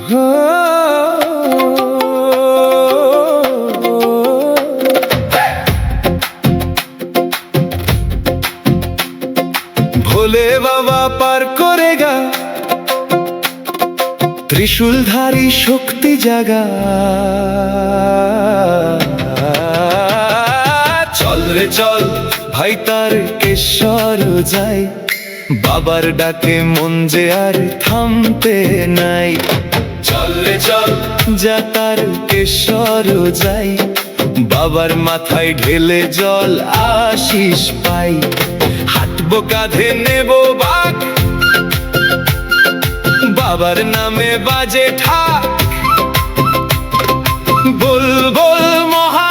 ভোলে বাবা পার করেগা ত্রিশূলধারী শক্তি জাগা। চল রে চল ভাই তার কেশর যাই, বাবার ডাকে মন যে আর থামতে নাই। চল রে চল যা তার কেশর যাই, বাবার মাথায় ঢেলে জল আশিস পাই। হাঁটবো কাঁধে নেব বাঁক, বাবার নামে বাজে ঠাক। বল বল মহা